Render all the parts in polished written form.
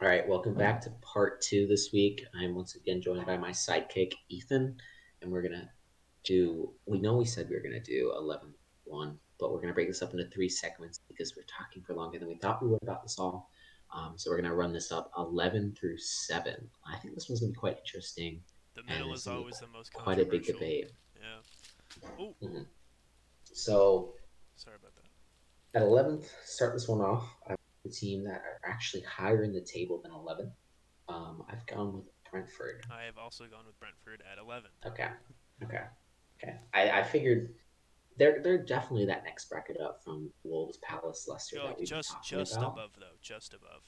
All right, welcome back to part two this week. I'm once again joined by my sidekick, Ethan, and we know we said we were going to do 11-1, but we're going to break this up into three segments because we're talking for longer than we thought we would about this all. So we're going to run this up 11 through 7. I think this one's going to be quite interesting, The and middle it's is going to be always the most quite a big controversial. debate. Yeah. Oh, Mhm. So sorry about that. at 11th, start this one off. I have a team that are actually higher in the table than 11th. I've gone with Brentford. I have also gone with Brentford at 11. Okay. Okay. Okay. I figured they're definitely that next bracket up from Wolves, Palace, Leicester Oh, that we've been talking just about. above though, just above.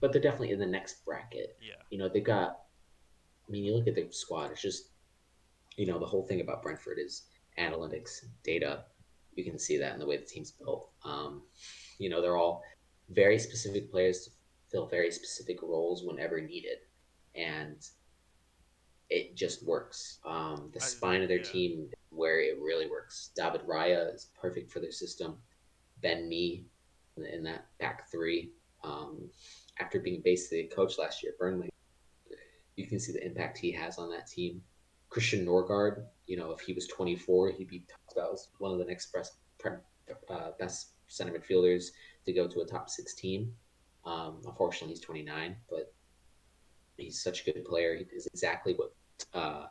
But they're definitely in the next bracket. Yeah. They've got. I mean, you look at their squad. It's just the whole thing about Brentford is analytics, data. You can see that in the way the team's built. They're all very specific players to fill very specific roles whenever needed, and it just works. The I spine of their yeah. team, where it really works. David Raya is perfect for their system. Ben Mee in that back three. After being basically a coach last year at Burnley, you can see the impact he has on that team. Christian Norgard, if he was 24, he'd be talked about as one of the next best center midfielders to go to a top 16. Unfortunately, he's 29, but he's such a good player. He is exactly what uh,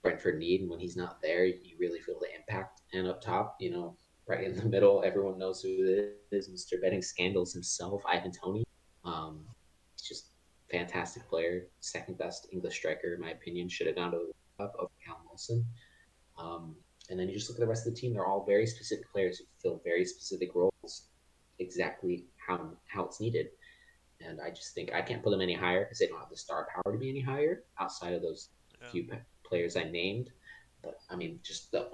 Brentford need. And when he's not there, you really feel the impact. And up top, right in the middle, everyone knows who it is. Mr. Betting Scandals himself, Ivan Toney. He's just a fantastic player, second best English striker in my opinion. Should have gone to the World Cup over Callum Wilson. Um, and then you just look at the rest of the team; they're all very specific players who fill very specific roles, exactly how it's needed. And I just think I can't put them any higher because they don't have the star power to be any higher outside of those Yeah. few players I named. But I mean, just the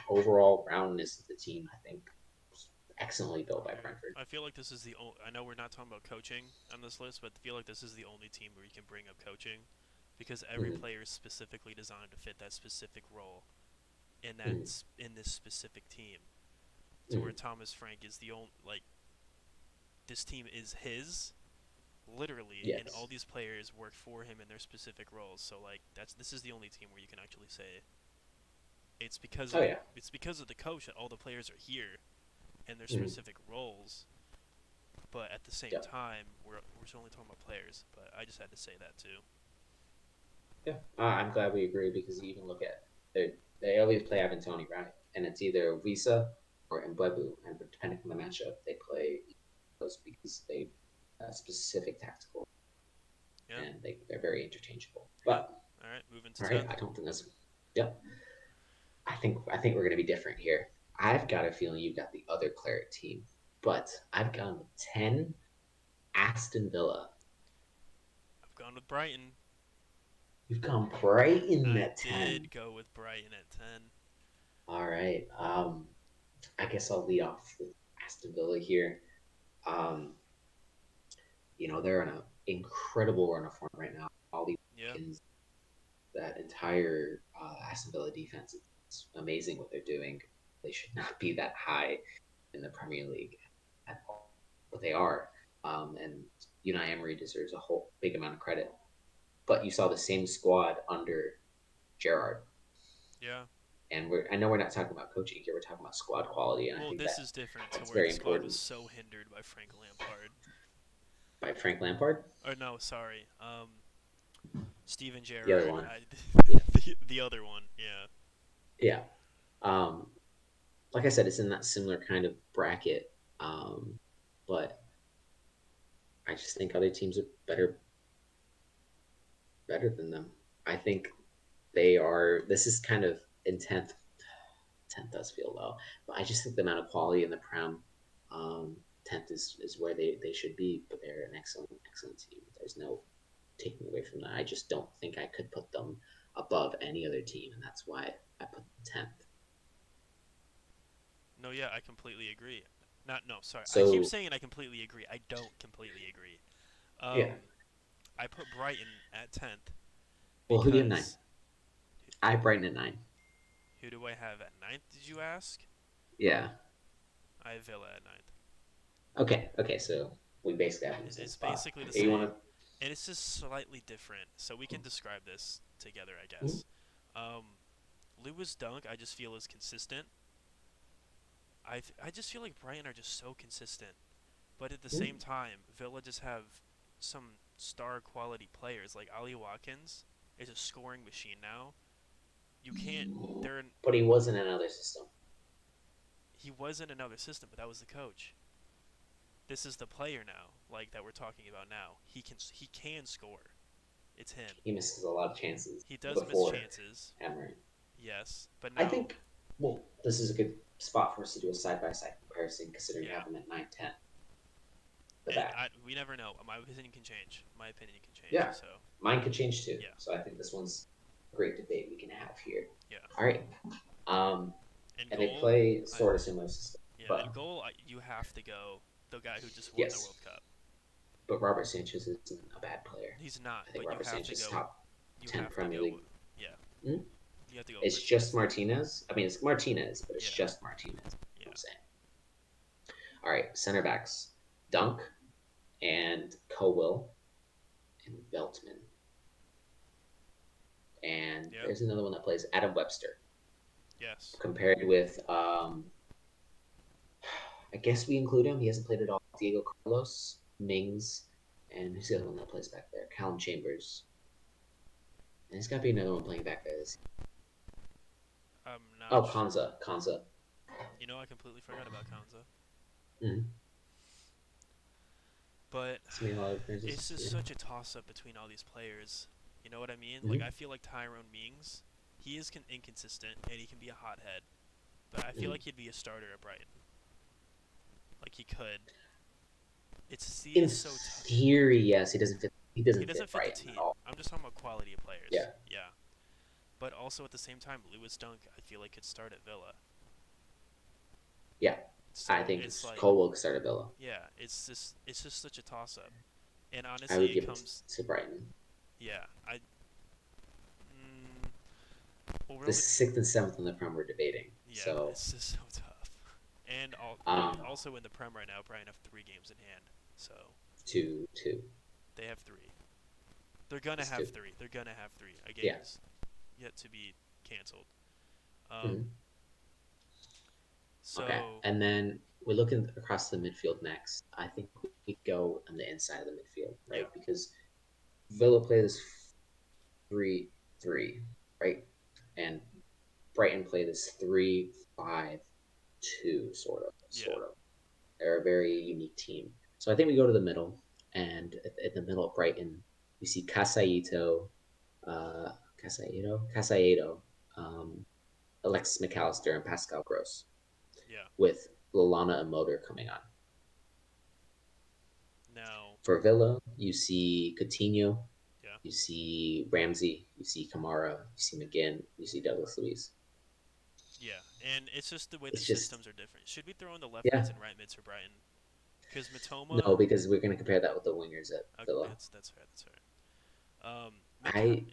overall roundness of the team, I think, was excellently built by Yeah. Brentford. I feel like this is the only. I know we're not talking about coaching on this list, but I feel like this is the only team where you can bring up coaching because every Mm-hmm. player is specifically designed to fit that specific role Mm-hmm. in this specific team. To where Mm-hmm. Thomas Frank is the only this team is his literally, and all Yes. these players work for him in their specific roles. So this is the only team where you can actually say Oh yeah. it's because of the coach that all the players are here in their Mm-hmm. specific roles. But at the same Yeah. time, we're only talking about players. But I just had to say that too. Yeah. I'm glad we agree because you even look at they always play Ivan Tony, right? And it's either Visa or Mbwebu, and depending on the matchup, they play those because they specific tactical Yeah, and they're very interchangeable. yeah. But All right, moving to all right, 10th. I don't think that's. Yep, I think we're gonna be different here. I've got a feeling you've got the other Claret team, but I've gone with 10 Aston Villa. I've gone with Brighton. You've gone right in I that 10. did go with Brighton at 10. All right. I guess I'll lead off with Aston Villa here. Um, they're in an incredible run of form right now. All these Yeah, that entire Aston Villa defense, it's amazing what they're doing. They should not be that high in the Premier League at all, but they are. And Unai Emery deserves a whole big amount of credit. But you saw the same squad under Gerrard, yeah. and I know we're not talking about coaching here. We're talking about squad quality, and I Well, think this is different to that's where the very squad was important. so hindered by Frank Lampard. By Frank Lampard, Or no, sorry. Steven the other Gerrard. one, yeah, The other one. Yeah. yeah. Um, like I said, it's in that similar kind of bracket, but I just think other teams are better than them. I think they are. This is kind of in 10th. 10th does feel low, but I just think the amount of quality in the Prem, 10th is where they should be. But they're an excellent team. There's no taking away from that. I just don't think I could put them above any other team, and that's why I put them 10th. No, yeah, I completely agree. Not no, sorry. I keep So saying I completely agree. I don't completely agree. yeah, I put Brighton at 10th well, who do you have nine? because I have Brighton at 9. who do I have at ninth? Did you ask? Yeah. I have Villa at ninth. Okay. Okay. So We basically have in the same It's spot. basically the You same, want and it's just slightly different. So we can describe this together, I to? guess. Um, Lewis Dunk, I just feel is consistent. I just feel like Brighton are just so consistent, but at the same time, Villa just have some star quality players like Ali Watkins is a scoring machine now. You can't. They're But he was in another system. he was in another system, but that was the coach. This is the player now, like that we're talking about now. He can score. It's him. He misses a lot of chances He does miss before chances, Emery. yes, but I now, think, well, this is a good spot for us to do a side by side comparison considering you yeah. have him at 9-10, the And back. we never know. My opinion can change. My opinion can change. Yeah, So mine could change too. yeah, So I think this one's a great debate we can have here. yeah. All right. Um, In and they goal, play I sort of similar system, yeah. In but goal, you have to go the guy who just won the yes, World Cup. but Robert Sanchez isn't a bad player. He's not, I think but you Robert have to Sanchez is go. top You 10 have to Premier go. League. Yeah, Hmm? you have to go It's just Martinez there. Martinez. I mean, it's Martinez, but it's Yeah, just Martinez. You know what yeah, I'm saying. All right, center backs: Dunk and Colwill and Veltman. And yep, there's another one that plays Adam Webster, yes. compared with I guess we include him. He hasn't played at all. Diego Carlos, Mings, and who's the other one that plays back there? Callum Chambers. And there's got to be another one playing back there. I'm Oh, not. Kanza. Kanza. You know, I completely forgot about Konza. Mm-hmm. But It's made a lot of appearances it's this just year. such a toss up between all these players. You know what I mean? Like Mm-hmm. I feel like Tyrone Mings, he is inconsistent and he can be a hothead, but I feel Mm-hmm. like he'd be a starter at Brighton. Like he could. In It's so tough. theory, yes, he doesn't fit. He He doesn't doesn't fit fit the Brighton at team. all. I'm just talking about quality of players. Yeah, Yeah. But also at the same time, Lewis Dunk, I feel like could start at Villa. yeah. I So think it's like, Cole will start at Villa. yeah, it's just such a toss up. And I honestly, would it give it comes, to Brighton. yeah, mm, well, we're The only, sixth and seventh in the Prem we're debating. yeah, So, it's just so tough. And um, also in the Prem right now, Brian have 3 games in hand, so two, they have three. They're gonna just have two. three. They're gonna have three. A game Yeah. is yet to be canceled. Mm-hmm. Okay, So and then we're looking across the midfield next. I think we go on the inside of the midfield, yeah, right? Because Villa plays 3-3, right? And Brighton play this 3-5-2, yeah, sort of. They're a very unique team. So I think we go to the middle, and at the middle of Brighton, we see uh, Casayedo, um, Alexis McAllister, and Pascal Gross, yeah. with Lalana and Motor coming on. Now, For Villa, you see Coutinho, yeah, you see Ramsey, you see Kamara, you see McGinn, you see Douglas Luiz. yeah, and it's just the way the It's just systems are different. Should we throw in the left yeah, mids and right mids for Brighton? Because no, Matoma, because we're going to compare that with the wingers at Villa. that's fair. That's fair. Mikel, I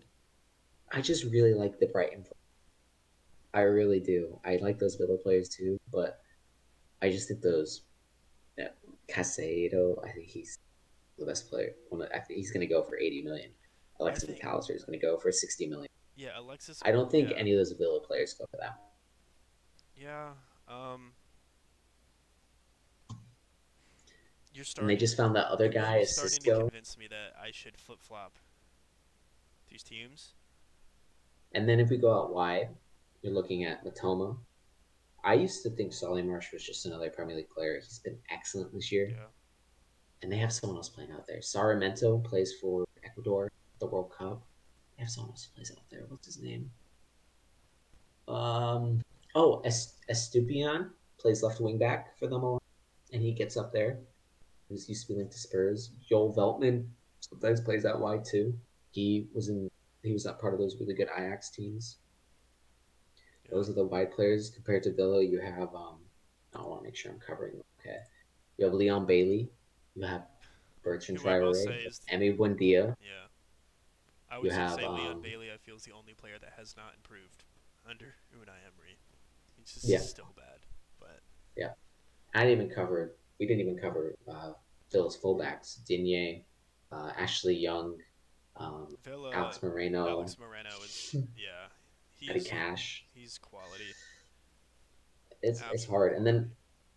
I just really like the Brighton. I really do. I like those Villa players too, but I just think those yeah, Casado. I think he's the best player. I think he's going to go for 80 million. I Alexis think McAllister is going to go for 60 million. yeah, Alexis, I don't think yeah, any of those Villa players go for that. yeah. You're And they starting. just found that other You're guy, really is starting to Cisco. convince me that I should flip flop these teams. And then if we go out wide, you're looking at Matoma. I used to think Solly Marsh was just another Premier League player. He's been excellent this year. Yeah, And they have someone else playing out there. Saramento plays for Ecuador at the World Cup. They have someone else who plays out there. What's his name? Um, Estupian plays left wing back for them a lot, and he gets up there. He used to be linked to Spurs. Joel Veltman sometimes plays out wide too. He was in. He was not part of those really good Ajax teams. yeah. Those are the wide players compared to Villa. You have I want to make sure I'm covering them. Okay. You have Leon Bailey. You have Bertrand Who I will Traore. say You is, have Emi Buendia. yeah, I You would have say Leon Bailey. I feel is the only player that has not improved under Unai Emery. He's just yeah, still bad, but yeah. I didn't even cover. We didn't even cover Villa's fullbacks: Digne, Ashley Young, Villa, Alex Moreno, Alex Moreno is, yeah, Petty he's Cash. he's quality, It's absolute hard. And then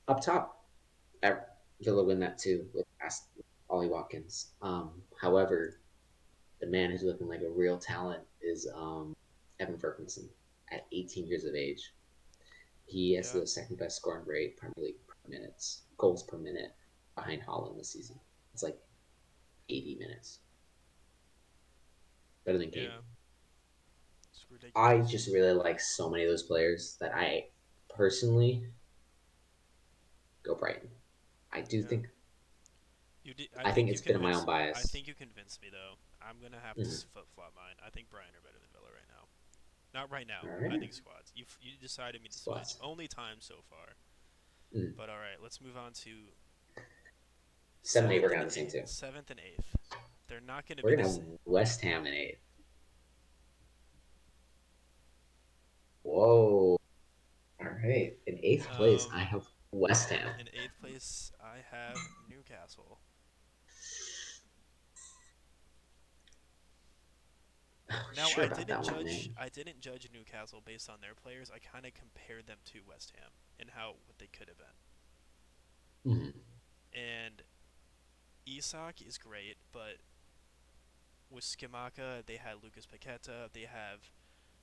quality. up top, Villa win that too with Ollie Watkins. However, the man who's looking like a real talent is Evan Ferguson at 18 years of age. He has Yeah, the second best scoring rate, Premier League per minutes, goals per minute behind Holland this season. It's like 80 minutes, better than Kane. yeah, it's I ridiculous. just really like so many of those players that I personally go Brighton. I do Yeah, think I I think think you it's been my own convinced. I bias. think you convinced me though. I'm gonna have to Mm-hmm. flip flop mine. I think Brian are better than Villa right now. Not right All now. I right, think squads. You decided me to switch. spots. Only time so far. Mm. But all right, let's move on to 7, 8, we're gonna have the same too. seventh and eighth. They're not going to be We're the gonna have same. West Ham in 8. Whoa! All right, in eighth place, I have West Ham. In eighth place, I have Newcastle. Now, Sure about that one, man. I didn't judge Newcastle based on their players. I kind of compared them to West Ham and how what they could have been. Mm-hmm. And Isak is great, but with Skimaka, they had Lucas Paqueta, they have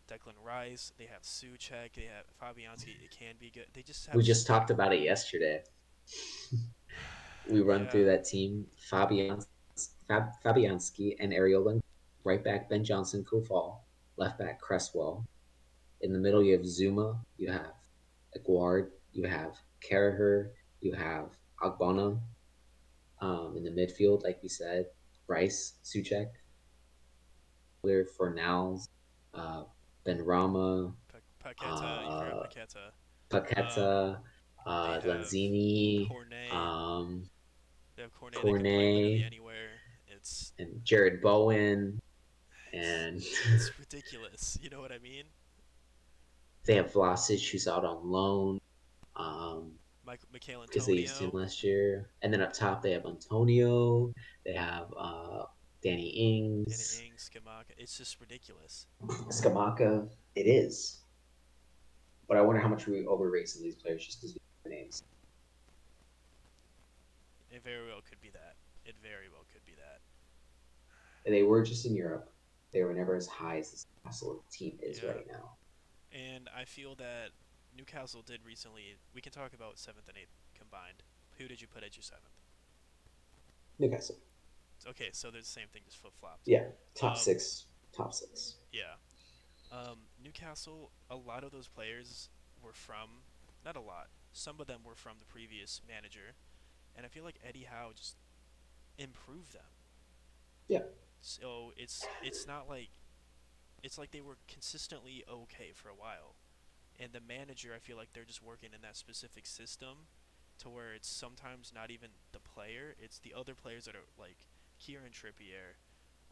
Declan Rice, they have Suchek, they have Fabianski. It can be good. They just We have just talked about it yesterday. We run through yeah, that team: Fabianski and Areola. Right back, Ben Johnson, Kufal. Left back, Cresswell. In the middle, you have Zuma. You have Aguard. You have Carragher. You have Agbona. In the midfield, like we said, Rice, Suchek, Fornals, uh, Benrama, Paqueta. You forgot uh, Paqueta. Um, Paqueta, they have Lanzini, Cornet. um, They have Cornet that can play literally Cornet, anywhere. and Jared Bowen, It's and it's ridiculous. You know what I mean? they have Vlasic, who's out on loan um, Michael because they used him Antonio, last year. And then up top, they have Antonio, they have Danny Danny Ings, Ings, Skamaka. It's just ridiculous. Skamaka. It is. But I wonder how much we overrate some of these players just because we know their names. It very well could be that. It very well could be that. They were just in Europe. They were never as high as this Newcastle team is Yeah. right now. And I feel that Newcastle did recently. We can talk about seventh and eighth combined. Who did you put at your seventh? Newcastle. Okay, so they're the same thing, just flip flopped. Yeah. Top Um, six. Top six. yeah. Newcastle. A lot of those players were from, not a lot. Some of them were from the previous manager, and I feel like Eddie Howe just improved them. Yeah. So it's not like it's like they were consistently okay for a while. And the manager, I feel like they're just working in that specific system to where it's sometimes not even the player, it's the other players that are like Kieran Trippier,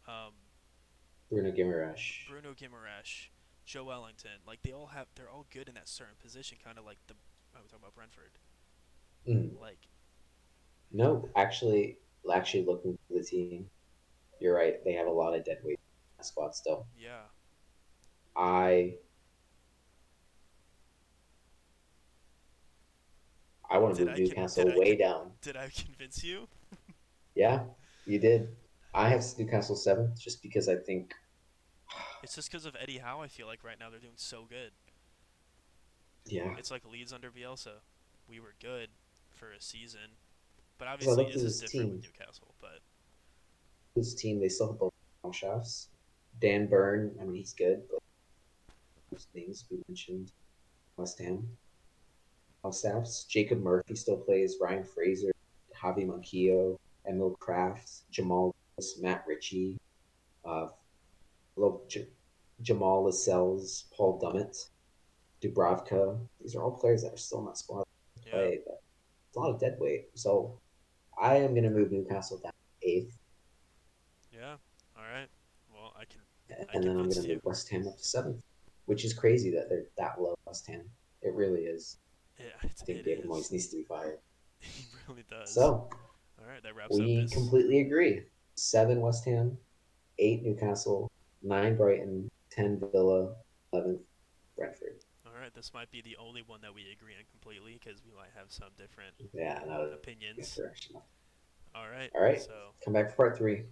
um, Bruno Guimaraes. Bruno Guimaraes, Joe Ellington. Like they're all good in that certain position, kind of like the. I was talking about Brentford. Mm. Like, No, actually looking for the team, you're right. They have a lot of dead weight in that squad still. yeah. I I want to Did move I can did Newcastle I way can down. did I convince you? Yeah, you did. I have Newcastle seventh just because I think, It's just because of Eddie Howe. I feel like right now they're doing so good. yeah, It's like Leeds under Bielsa. We were good for a season, but because I obviously looked this at is this different with team. Newcastle. But This team, they still have both shafts. Dan Burn, I mean, he's good, but most names we mentioned, West Ham, staffs. Jacob Murphy still plays. Ryan Fraser, Javi Manquillo, Emil Kraft, Jamal Lewis, Matt Ritchie, uh, Jamal Lascelles, Paul Dummett, Dubravka. These are all players that are still not squad yeah, play. But it's a lot of dead weight. So I am going to move Newcastle down to eighth, yeah. All right. Well, I and then I'm going convinced to you. move West Ham up to seventh, which is crazy that they're that low, West Ham. It really is. Yeah, I think it David is. Moyes needs to be fired. He really does. So All right, that wraps up We this. completely agree. 7 West Ham, 8 Newcastle, 9 Brighton, 10 Villa, 11th Brentford. All right, this might be the only one that we agree on completely because we might have some different Yeah, no, opinions. correction. All right, All right, so come back for part 3.